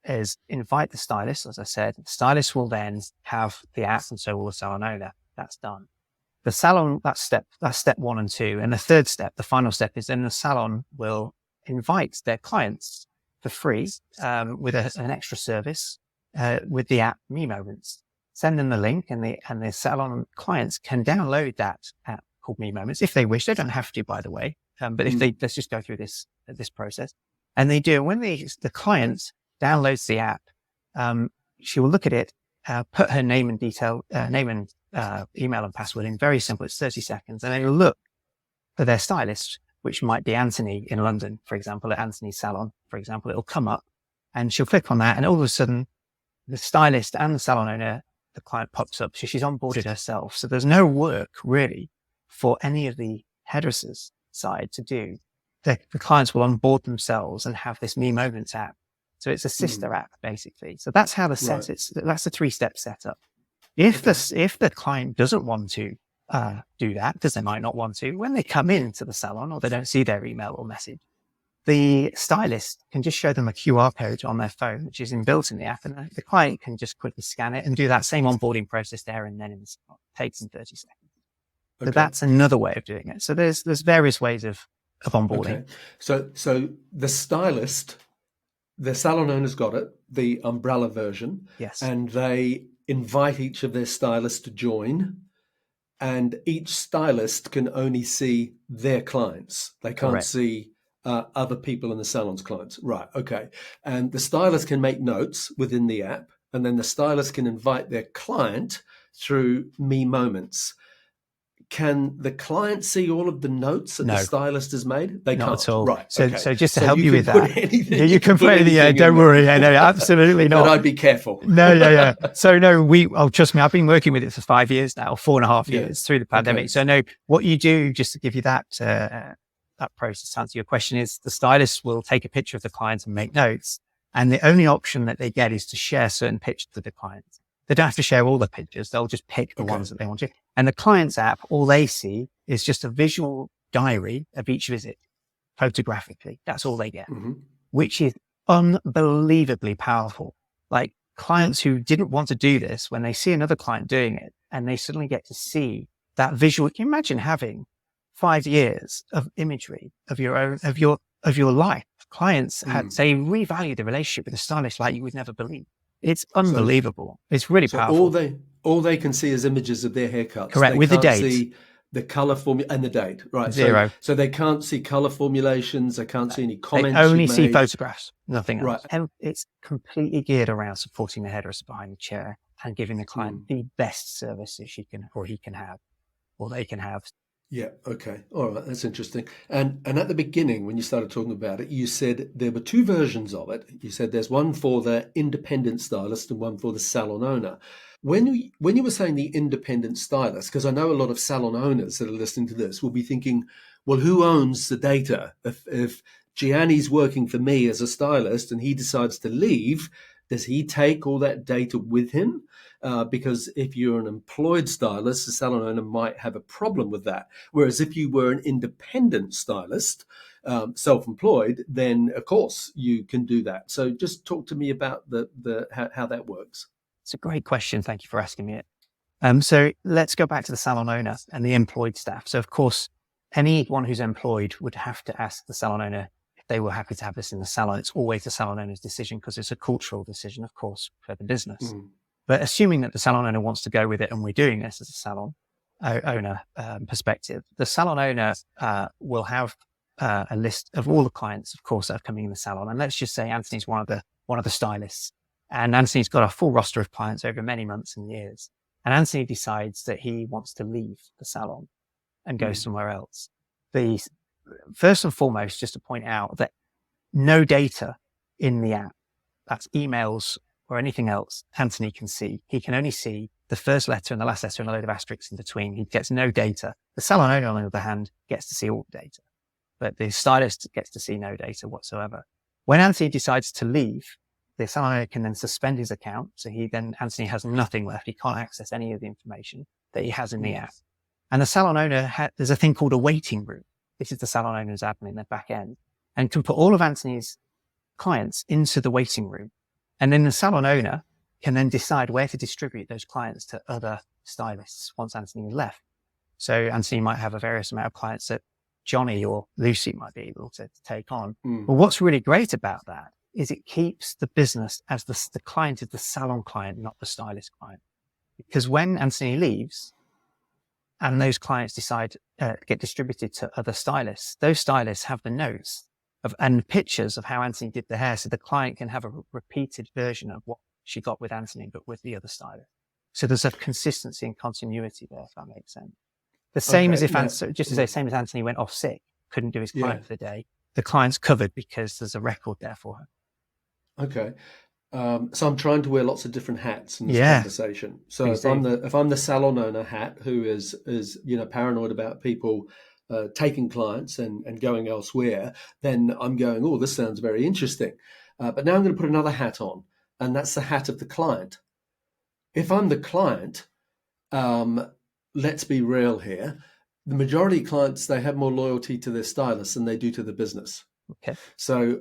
Speaker 2: is invite the stylist. As I said, the stylist will then have the app, and so will the salon owner. That's done. The salon, that's step 1 and 2. And the third step, the final step, is then the salon will invite their clients for free with an extra service with the app Me Moments. Send them the link, and the salon clients can download that app called Me Moments if they wish. They don't have to, by the way. But if let's just go through this process. And they do. When the client downloads the app, she will look at it, put her name and email and password in. Very simple. It's 30 seconds. And then you'll look for their stylist, which might be Anthony in London, for example, at Anthony's salon, for example. It'll come up and she'll click on that. And all of a sudden, the stylist and the salon owner, the client pops up. So she's onboarded herself. So there's no work really for any of the hairdressers side to do. The clients will onboard themselves and have this Me Moments app. So it's a sister app basically. So that's how that's the 3-step setup. If the client doesn't want to do that, because they might not want to, when they come into the salon or they don't see their email or message, the stylist can just show them a QR code on their phone, which is inbuilt in the app, and the client can just quickly scan it and do that same onboarding process there and then in the salon. It takes them 30 seconds. So that's another way of doing it. So there's various ways of onboarding.
Speaker 1: Okay. So the stylist, the salon owner's got it, the umbrella version.
Speaker 2: Yes.
Speaker 1: And they invite each of their stylists to join, and each stylist can only see their clients. They can't see other people in the salon's clients. Right. Okay. And the stylist can make notes within the app, and then the stylist can invite their client through Me Moments. Can the client see all of the notes that the stylist has made? They
Speaker 2: not
Speaker 1: can't.
Speaker 2: at all.
Speaker 1: Right.
Speaker 2: So,
Speaker 1: okay.
Speaker 2: so just to help you with that,
Speaker 1: you
Speaker 2: can put anything. Don't worry. No, absolutely not.
Speaker 1: But I'd be careful.
Speaker 2: No. So trust me, I've been working with it for 5 years now, 4.5 years through the pandemic. Okay. So no, what you do, just to give you that process to answer your question, is the stylist will take a picture of the client and make notes. And the only option that they get is to share certain pictures with the client. They don't have to share all the pictures. They'll just pick the ones that they want to. And the client's app, all they see is just a visual diary of each visit photographically. That's all they get, which is unbelievably powerful. Like clients who didn't want to do this, when they see another client doing it and they suddenly get to see that visual, can you imagine having 5 years of imagery of your own, of your life? Clients they revalue the relationship with the stylist like you would never believe. It's unbelievable. It's really
Speaker 1: So
Speaker 2: powerful.
Speaker 1: all they can see is images of their haircuts.
Speaker 2: Correct,
Speaker 1: They
Speaker 2: with the
Speaker 1: can't
Speaker 2: date.
Speaker 1: see the color formula and the date, right?
Speaker 2: Zero.
Speaker 1: So they can't see color formulations. They can't see any comments.
Speaker 2: They only see photographs, nothing else.
Speaker 1: Right.
Speaker 2: And it's completely geared around supporting the hairdresser behind the chair and giving the client the best service that she can, or he can have, or they can have.
Speaker 1: Yeah. Okay. All right. That's interesting. And at the beginning, when you started talking about it, you said there were two versions of it. You said there's one for the independent stylist and one for the salon owner. When you were saying the independent stylist, because I know a lot of salon owners that are listening to this will be thinking, well, who owns the data? If Gianni's working for me as a stylist and he decides to leave, does he take all that data with him? Because if you're an employed stylist, the salon owner might have a problem with that. Whereas if you were an independent stylist, self-employed, then of course you can do that. So just talk to me about how that works.
Speaker 2: It's a great question. Thank you for asking me it. So let's go back to the salon owner and the employed staff. So of course, anyone who's employed would have to ask the salon owner if they were happy to have this in the salon. It's always the salon owner's decision because it's a cultural decision, of course, for the business. But assuming that the salon owner wants to go with it and we're doing this as a salon owner perspective, the salon owner will have a list of all the clients, of course, that are coming in the salon. And let's just say Anthony's one of the stylists. And Anthony's got a full roster of clients over many months and years. And Anthony decides that he wants to leave the salon and go somewhere else. First and foremost, just to point out that no data in the app, that's emails or anything else, Anthony can see. He can only see the first letter and the last letter and a load of asterisks in between. He gets no data. The salon owner, on the other hand, gets to see all the data. But the stylist gets to see no data whatsoever. When Anthony decides to leave, the salon owner can then suspend his account. So Anthony has nothing left. He can't access any of the information that he has in the app. And the salon owner, there's a thing called a waiting room. This is the salon owner's admin in their back end, and can put all of Anthony's clients into the waiting room. And then the salon owner can then decide where to distribute those clients to other stylists once Anthony has left. So Anthony might have a various amount of clients that Johnny or Lucy might be able to take on. But what's really great about that is it keeps the business as the client is the salon client, not the stylist client. Because when Anthony leaves and those clients get distributed to other stylists, those stylists have the notes and pictures of how Anthony did the hair. So the client can have a repeated version of what she got with Anthony, but with the other stylist. So there's a consistency and continuity there, if that makes sense. The same as if, same as Anthony went off sick, couldn't do his client for the day, the client's covered because there's a record there for her.
Speaker 1: Okay. So I'm trying to wear lots of different hats in this conversation. So if I'm the salon owner hat who is paranoid about people taking clients and going elsewhere, then I'm going, oh, this sounds very interesting. But now I'm going to put another hat on, and that's the hat of the client. If I'm the client, let's be real here. The majority of clients, they have more loyalty to their stylist than they do to the business.
Speaker 2: Okay.
Speaker 1: So,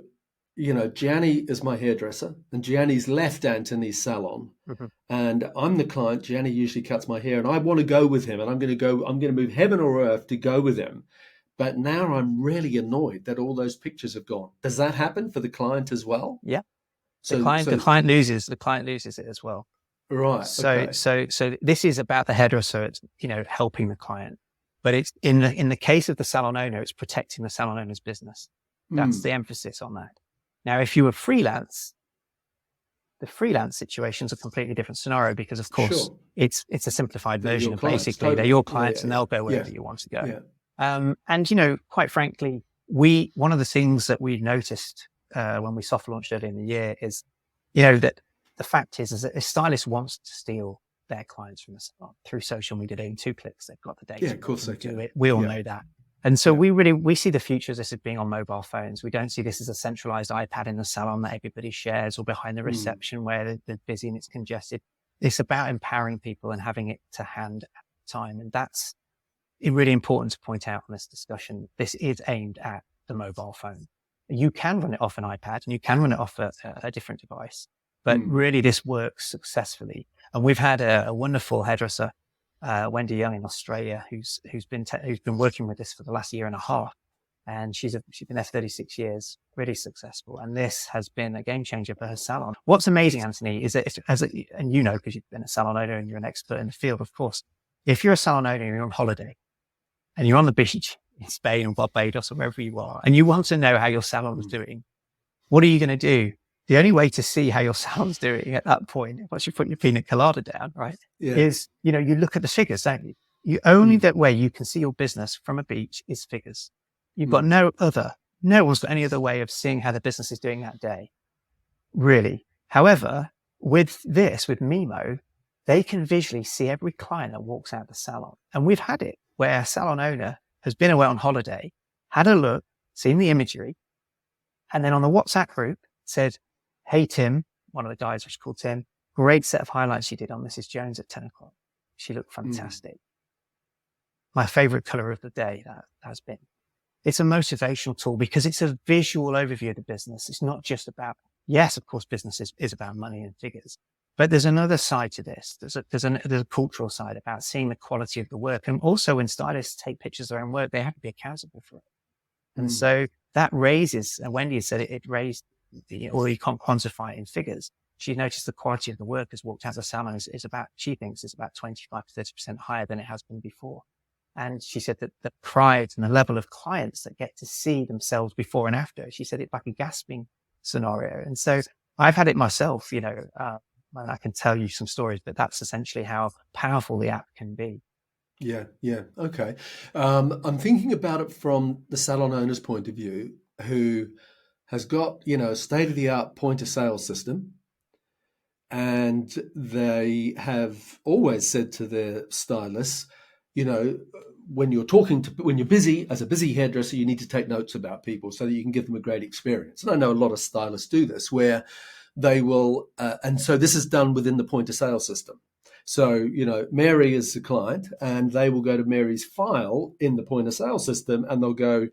Speaker 1: Gianni is my hairdresser, and Gianni's left Anthony's salon, and I'm the client. Gianni usually cuts my hair, and I want to go with him, and I'm going to move heaven or earth to go with him. But now I'm really annoyed that all those pictures have gone. Does that happen for the client as well?
Speaker 2: Yeah. So the client loses it as well.
Speaker 1: Right.
Speaker 2: So this is about the hairdresser. It's helping the client, but it's in the case of the salon owner, it's protecting the salon owner's business. That's the emphasis on that. Now, if you were freelance, the freelance situation is a completely different scenario because, of course, it's a simplified version of basically they're your clients and they'll go wherever you want to go. Yeah. And quite frankly, one of the things that we noticed when we soft launched earlier in the year is, that the fact is that a stylist wants to steal their clients from the salon through social media. In 2 clicks, they've got the data.
Speaker 1: Yeah, of course they can.
Speaker 2: We all know that. And so we see the future as this as being on mobile phones. We don't see this as a centralized iPad in the salon that everybody shares or behind the reception where they're busy and it's congested. It's about empowering people and having it to hand at the time. And that's really important to point out in this discussion. This is aimed at the mobile phone. You can run it off an iPad and you can run it off a different device, but really this works successfully. And we've had a wonderful hairdresser, Wendy Young in Australia, who's been working with this for the last year and a half. And she's been there 36 years, really successful. And this has been a game changer for her salon. What's amazing, Anthony, is that and you know, because you've been a salon owner and you're an expert in the field, of course, if you're a salon owner and you're on holiday and you're on the beach in Spain or Barbados or wherever you are, and you want to know how your salon is doing, what are you going to do? The only way to see how your salon's doing at that point, once you put your pina colada down, right, is, you look at the figures, don't you? That way you can see your business from a beach is figures. You've got no one's got any other way of seeing how the business is doing that day, really. However, with MeMo, they can visually see every client that walks out the salon. And we've had it where a salon owner has been away on holiday, had a look, seen the imagery, and then on the WhatsApp group said, "Hey, Tim," one of the guys was called Tim, "great set of highlights you did on Mrs. Jones at 10 o'clock. She looked fantastic. My favorite color of the day that has been." It's a motivational tool because it's a visual overview of the business. It's not just about, yes, of course, business is about money and figures, but there's another side to this. There's a cultural side about seeing the quality of the work. And also when stylists take pictures of their own work, they have to be accountable for it. And so that raises, and Wendy said it raised, or you can't quantify it in figures. She noticed the quality of the work has walked out of the salon she thinks is about 25 to 30% higher than it has been before. And she said that the pride and the level of clients that get to see themselves before and after, she said it's like a gasping scenario. And so I've had it myself, and I can tell you some stories, but that's essentially how powerful the app can be.
Speaker 1: Yeah. Okay. I'm thinking about it from the salon owner's point of view, who has got, a state-of-the-art point-of-sale system. And they have always said to their stylists, when you're busy, as a busy hairdresser, you need to take notes about people so that you can give them a great experience. And I know a lot of stylists do this, where they will, and so this is done within the point of sale system. So, Mary is the client, and they will go to Mary's file in the point of sale system, and they'll go,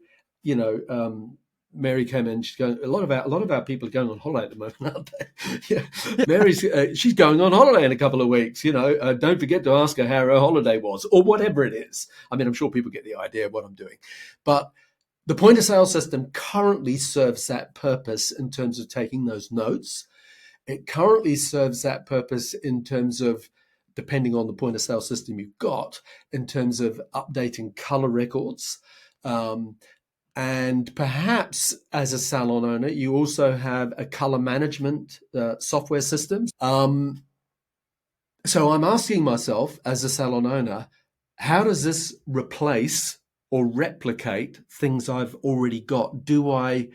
Speaker 1: Mary came in. She's going. A lot of our people are going on holiday at the moment, aren't they? Yeah, Mary's. She's going on holiday in a couple of weeks. Don't forget to ask her how her holiday was, or whatever it is. I mean, I'm sure people get the idea of what I'm doing, but the point of sale system currently serves that purpose in terms of taking those notes. It currently serves that purpose in terms of, depending on the point of sale system you've got, in terms of updating color records. And perhaps as a salon owner, you also have a color management software system. So I'm asking myself, as a salon owner, how does this replace or replicate things I've already got? Do I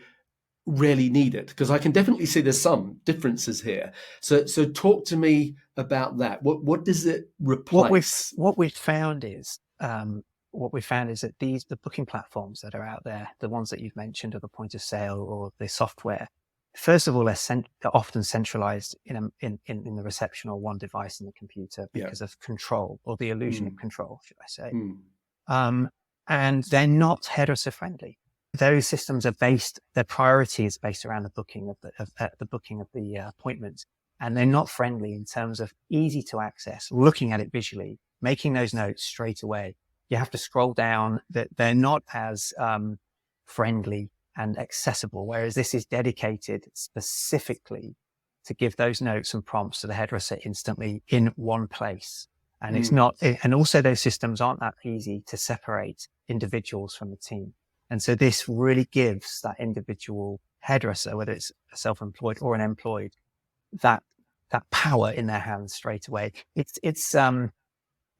Speaker 1: really need it? Because I can definitely see there's some differences here. So talk to me about that. What does it replace?
Speaker 2: What we've found is that the booking platforms that are out there, the ones that you've mentioned, or the point of sale or the software, first of all, they're often centralized in the reception or one device in the computer because of control, or the illusion of control, should I say. And they're not hairdresser friendly. Those systems are their priority is based around the booking of the appointment, and they're not friendly in terms of easy to access, looking at it visually, making those notes straight away. You have to scroll down. That they're not as friendly and accessible, whereas this is dedicated specifically to give those notes and prompts to the hairdresser instantly in one place. And it's not, and also those systems aren't that easy to separate individuals from the team. And so this really gives that individual hairdresser, whether it's a self-employed or an employed, that power in their hands straight away.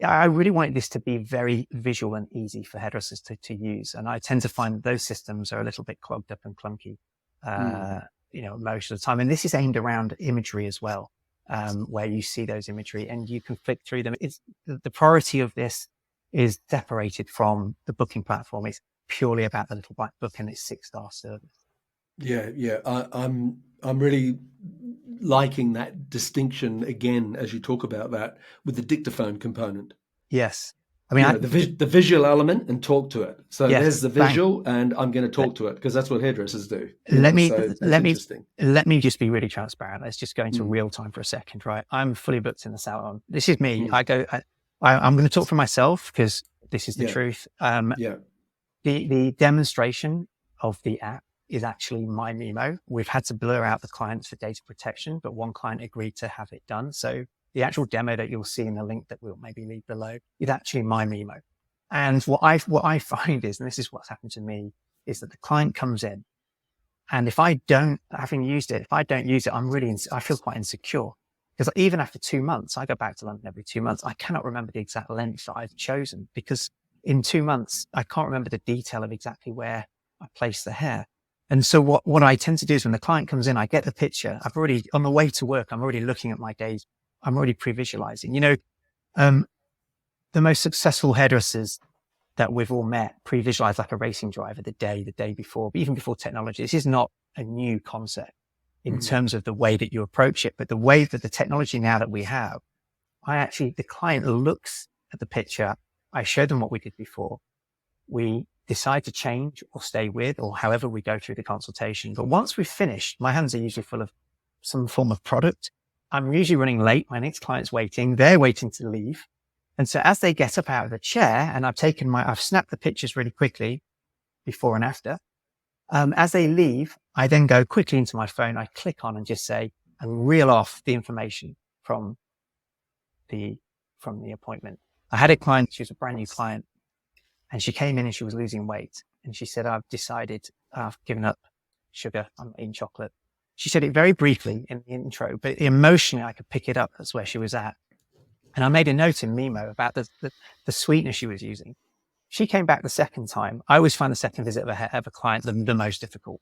Speaker 2: I really wanted this to be very visual and easy for hairdressers to use. And I tend to find that those systems are a little bit clogged up and clunky, most of the time. And this is aimed around imagery as well, where you see those imagery and you can flick through them. It's the priority of this is separated from the booking platform. It's purely about the little black book and its 6-star service.
Speaker 1: Yeah. I'm really liking that distinction again, as you talk about that with the dictaphone component.
Speaker 2: Yes. I mean,
Speaker 1: the visual element and talk to it. So
Speaker 2: yes,
Speaker 1: there's the
Speaker 2: bang.
Speaker 1: visual, and I'm going to talk to it because that's what hairdressers do.
Speaker 2: Let me
Speaker 1: So that's
Speaker 2: let me
Speaker 1: interesting.
Speaker 2: let me just be really transparent. Let's just go into real time for a second, right? I'm fully booked in the salon. This is me. I'm going to talk for myself because this is the truth.
Speaker 1: Yeah.
Speaker 2: The demonstration of the app is actually my MeMo. We've had to blur out the clients for data protection, but one client agreed to have it done. So the actual demo that you'll see in the link that we'll maybe leave below is actually my MeMo. And what I find is, and this is what's happened to me, is that the client comes in, and if I don't, having used it, if I don't use it, I feel quite insecure, because even after 2 months, I go back to London every 2 months. I cannot remember the exact length that I've chosen, because in 2 months, I can't remember the detail of exactly where I place the hair. And so what I tend to do is when the client comes in, I get the picture. On the way to work, I'm already looking at my days. I'm already pre-visualizing. The most successful hairdressers that we've all met pre-visualize like a racing driver the day before, but even before technology. This is not a new concept in terms of the way that you approach it, but the way that the technology now that we have, the client looks at the picture. I show them what we did before. We decide to change or stay with, or however we go through the consultation. But once we've finished, my hands are usually full of some form of product. I'm usually running late. My next client's waiting. They're waiting to leave. And so as they get up out of the chair, and I've snapped the pictures really quickly before and after. As they leave, I then go quickly into my phone. I click on and just say, and reel off the information from the appointment. I had a client, she was a brand new client, and she came in and she was losing weight. And she said, I've given up sugar. I'm eating chocolate. She said it very briefly in the intro, but emotionally I could pick it up. That's where she was at. And I made a note in MeMo about the sweetener she was using. She came back the second time. I always find the second visit of a client the most difficult.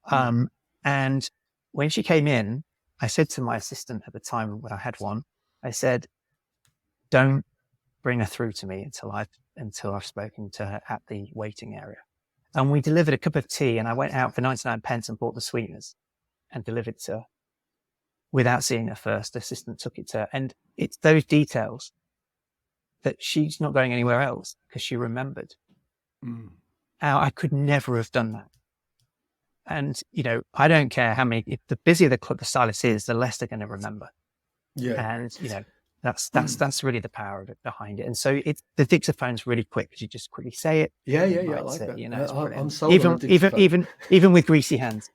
Speaker 2: And when she came in, I said to my assistant at the time when I had one, I said, don't bring her through to me until I've spoken to her at the waiting area. And we delivered a cup of tea, and I went out for 99 pence and bought the sweeteners and delivered it to her. Without seeing her first, the assistant took it to her. And it's those details that she's not going anywhere else because she remembered. Now, I could never have done that. And, I don't care if the busier the stylist is, the less they're going to remember. Yeah. And, that's really the power of it behind it. And so the dictaphone's really quick because you just quickly say it.
Speaker 1: Yeah. I like that. I'm sold on
Speaker 2: even with greasy hands.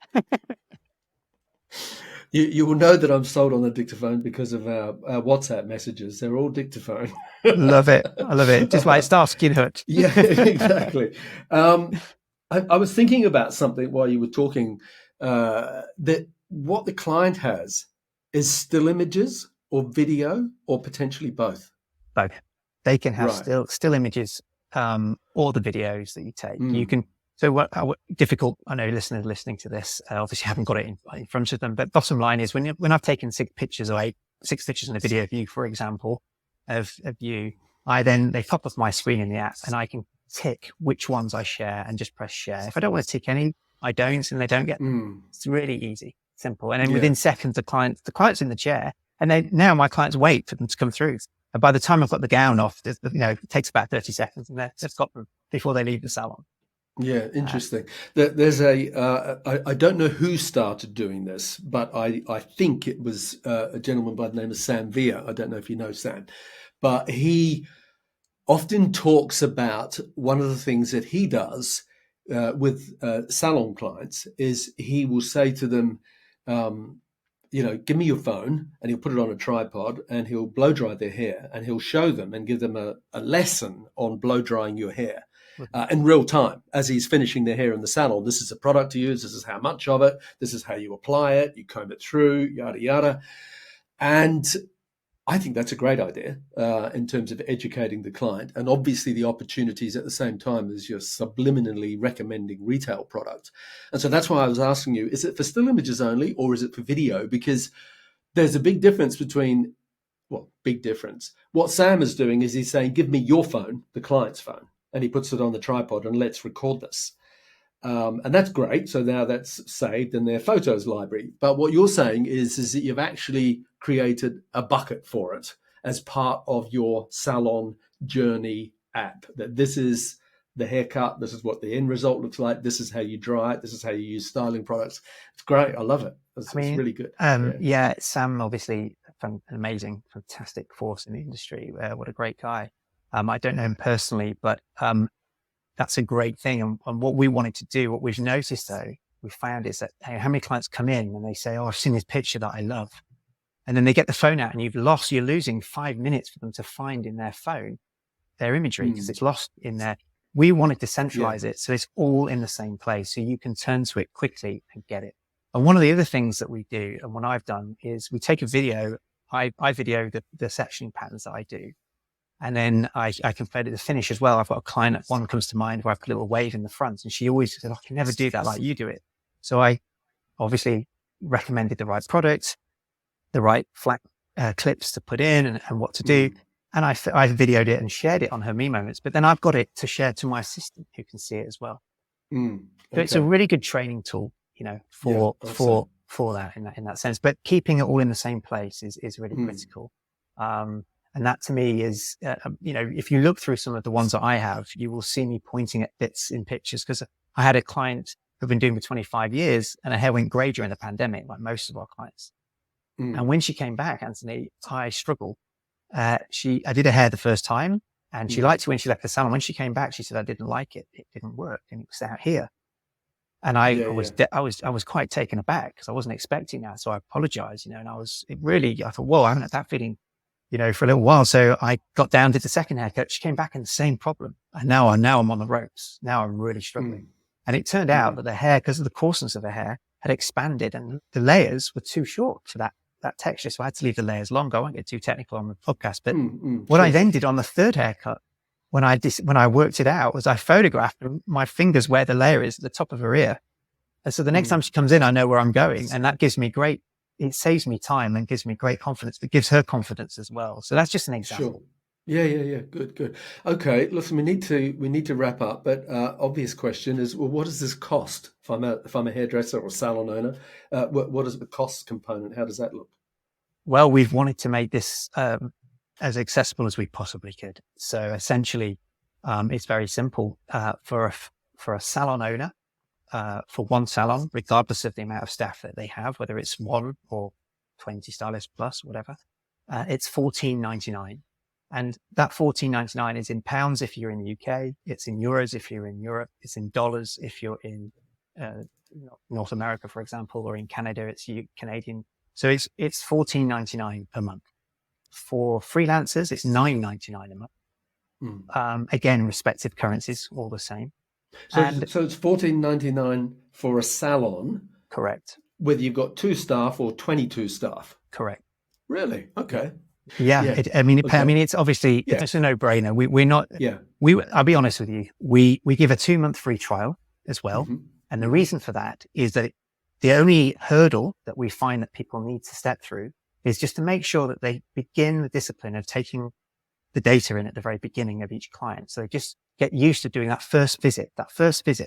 Speaker 1: You will know that I'm sold on the dictaphone because of our WhatsApp messages. They're all dictaphone.
Speaker 2: Love it. I love it. Just like Starsky and Hutch.
Speaker 1: Yeah, exactly. I was thinking about something while you were talking, that what the client has is still images or video or potentially both.
Speaker 2: Both. They can have still images or the videos that you take. You can. So difficult, I know listeners listening to this, obviously haven't got it in front of them, but bottom line is when I've taken 6 pictures in a video of you, for example, of you, they pop off my screen in the app and I can tick which ones I share and just press share. If I don't want to tick any, I don't, and they don't get them. It's really easy, simple. And then within seconds, the client's in the chair, and now my clients wait for them to come through. And by the time I've got the gown off, it takes about 30 seconds and they've got them before they leave the salon.
Speaker 1: Yeah, interesting. There's I don't know who started doing this, but I think it was a gentleman by the name of Sam Villa. I don't know if you know Sam, but he often talks about one of the things that he does with salon clients is he will say to them, give me your phone, and he'll put it on a tripod and he'll blow dry their hair, and he'll show them and give them a lesson on blow drying your hair. In real time, as he's finishing their hair in the salon. This is a product to use. This is how much of it. This is how you apply it. You comb it through, yada, yada. And I think that's a great idea in terms of educating the client. And obviously the opportunities at the same time as you're subliminally recommending retail products. And so that's why I was asking you, is it for still images only or is it for video? Because there's a big difference between, big difference. What Sam is doing is he's saying, give me your phone, the client's phone. And he puts it on the tripod and let's record this. And that's great. So now that's saved in their photos library. But what you're saying is that you've actually created a bucket for it as part of your salon journey app, that this is the haircut, this is what the end result looks like, this is how you dry it, this is how you use styling products. It's great. I love it. It's really good.
Speaker 2: Sam, obviously an amazing, fantastic force in the industry. What a great guy. I don't know him personally, but that's a great thing. And what we wanted to do, what we've noticed though, we found is that how many clients come in and they say, oh, I've seen this picture that I love. And then they get the phone out and you're losing 5 minutes for them to find in their phone their imagery because it's lost in there. We wanted to centralize it so it's all in the same place so you can turn to it quickly and get it. And one of the other things that we do, and what I've done, is we take a video, I video the sectioning patterns that I do. And then I compare it to the finish as well. I've got a client, one comes to mind where I put a little wave in the front and she always said, I can never do that like you do it. So I obviously recommended the right product, the right flat clips to put in and what to do. And I videoed it and shared it on her Me Moments, but then I've got it to share to my assistant who can see it as well. So it's a really good training tool, for that in that sense, but keeping it all in the same place is really critical. And that to me is, if you look through some of the ones that I have, you will see me pointing at bits in pictures because I had a client who've been doing for 25 years and her hair went grey during the pandemic, like most of our clients. And when she came back, Anthony, I struggled. I did her hair the first time and she liked it when she left the salon. When she came back, she said, I didn't like it. It didn't work. And it was out here. And I was quite taken aback because I wasn't expecting that. So I apologized, and I thought, whoa, I haven't had that feeling, for a little while. So I got down, did the second haircut. She came back in the same problem. And now I'm on the ropes. Now I'm really struggling. And it turned out that the hair, because of the coarseness of the hair, had expanded and the layers were too short for that texture. So I had to leave the layers longer. I won't get too technical on the podcast, but what I then did on the third haircut, when I worked it out, was I photographed my fingers where the layer is at the top of her ear. And so the next time she comes in, I know where I'm going. And that gives me it saves me time and gives me great confidence, but gives her confidence as well. So that's just an example.
Speaker 1: Sure. Yeah. Good. Okay. Listen, we need to wrap up, but obvious question is, well, what does this cost? If I'm a hairdresser or salon owner, what is the cost component? How does that look?
Speaker 2: Well, we've wanted to make this as accessible as we possibly could. So essentially, it's very simple for a salon owner, for one salon, regardless of the amount of staff that they have, whether it's 1 or 20 stylists plus, whatever. It's $14.99. And that $14.99 is in pounds if you're in the UK. It's in euros if you're in Europe. It's in dollars if you're in North America, for example, or in Canada, it's Canadian. So it's $14.99 per month. For freelancers, it's $9.99 a month. Again, respective currencies, all the same.
Speaker 1: So it's $14.99 for a salon.
Speaker 2: Correct.
Speaker 1: Whether you've got 2 staff or 22 staff.
Speaker 2: Correct.
Speaker 1: Really? Okay.
Speaker 2: Yeah. It's obviously, it's a no-brainer. We're not, I'll be honest with you. We give a 2-month free trial as well. And the reason for that is that the only hurdle that we find that people need to step through is just to make sure that they begin the discipline of taking the data in at the very beginning of each client. So they just get used to doing that first visit,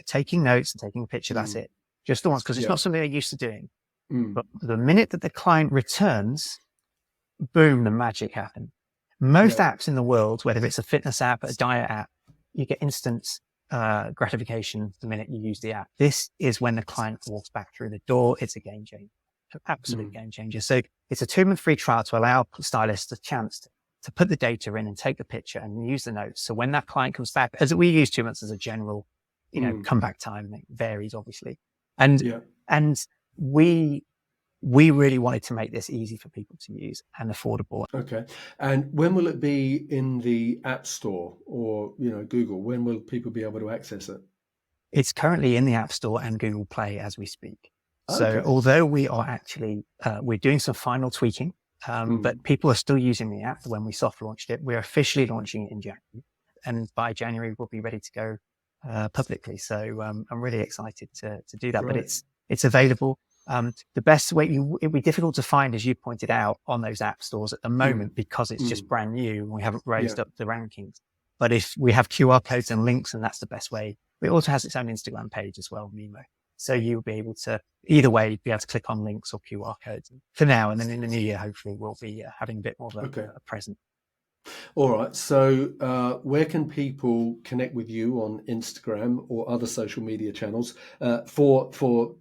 Speaker 2: taking notes and taking a picture. That's it. Just the once, because it's not something they're used to doing. But the minute that the client returns, boom, the magic happens. Most apps in the world, whether it's a fitness app, a diet app, you get instant gratification the minute you use the app. This is when the client walks back through the door. It's a game changer, an absolute game changer. So it's a 2-month free trial to allow stylists a chance to put the data in and take the picture and use the notes. So when that client comes back, as we use 2 months as a general, comeback time, it varies obviously. And we really wanted to make this easy for people to use and affordable.
Speaker 1: Okay. And when will it be in the App Store or, Google? When will people be able to access it?
Speaker 2: It's currently in the App Store and Google Play as we speak. Okay. So although we are actually, we're doing some final tweaking, but people are still using the app when we soft launched it. We're officially launching it in January. And by January, we'll be ready to go publicly. So I'm really excited to do that, but it's available. The best way, it'd be difficult to find, as you pointed out, on those app stores at the moment because it's just brand new and we haven't raised up the rankings. But if we have QR codes and links, and that's the best way. It also has its own Instagram page as well, MeMo. So you'll be able to, either way, be able to click on links or QR codes for now. And then in the new year, hopefully we'll be having a bit more of a present.
Speaker 1: All right. So, where can people connect with you on Instagram or other social media channels for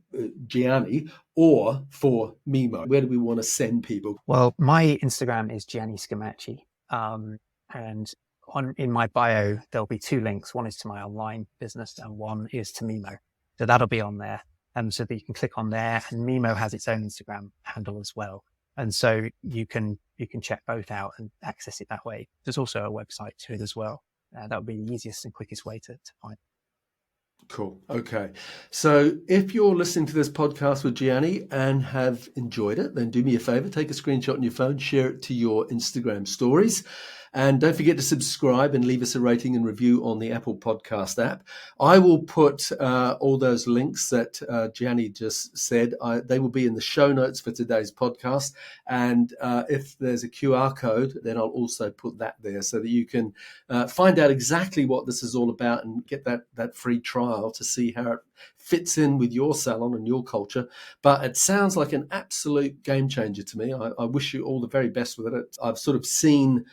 Speaker 1: Gianni or for MeMo? Where do we want to send people?
Speaker 2: Well, my Instagram is Gianni Scumaci. And in my bio, there'll be two links. One is to my online business and one is to MeMo. So that'll be on there. So that you can click on there, and MeMo has its own Instagram handle as well. And so you can check both out and access it that way. There's also a website to it as well. That would be the easiest and quickest way to find.
Speaker 1: Cool. Okay. So if you're listening to this podcast with Gianni and have enjoyed it, then do me a favor, take a screenshot on your phone, share it to your Instagram stories. And don't forget to subscribe and leave us a rating and review on the Apple Podcast app. I will put all those links that Gianni just said. They will be in the show notes for today's podcast. And if there's a QR code, then I'll also put that there so that you can find out exactly what this is all about and get that free trial to see how it fits in with your salon and your culture. But it sounds like an absolute game changer to me. I wish you all the very best with it. I've sort of seen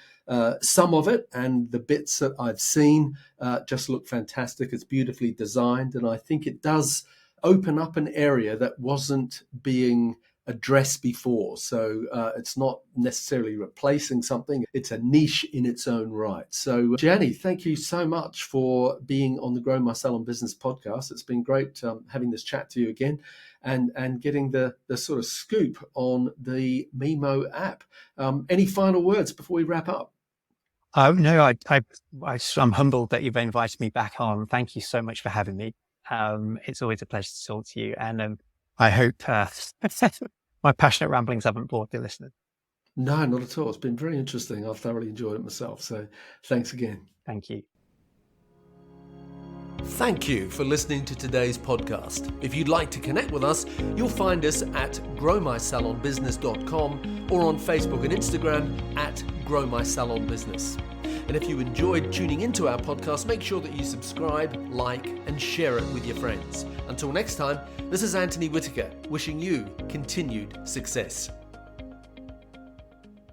Speaker 1: some of it, and the bits that I've seen just look fantastic. It's beautifully designed, and I think it does open up an area that wasn't being addressed before. So it's not necessarily replacing something. It's a niche in its own right. So Gianni, thank you so much for being on the Grow My Salon Business podcast. It's been great having this chat to you again and getting the sort of scoop on the MeMo app. Any final words before we wrap up?
Speaker 2: Oh, no, I'm humbled that you've invited me back on. Thank you so much for having me. It's always a pleasure to talk to you. And I hope my passionate ramblings haven't bored the listeners.
Speaker 1: No, not at all. It's been very interesting. I've thoroughly enjoyed it myself. So thanks again.
Speaker 2: Thank you.
Speaker 1: Thank you for listening to today's podcast. If you'd like to connect with us, you'll find us at growmysalonbusiness.com or on Facebook and Instagram at growmysalonbusiness. And if you enjoyed tuning into our podcast, make sure that you subscribe, like, and share it with your friends. Until next time, this is Anthony Whitaker, wishing you continued success.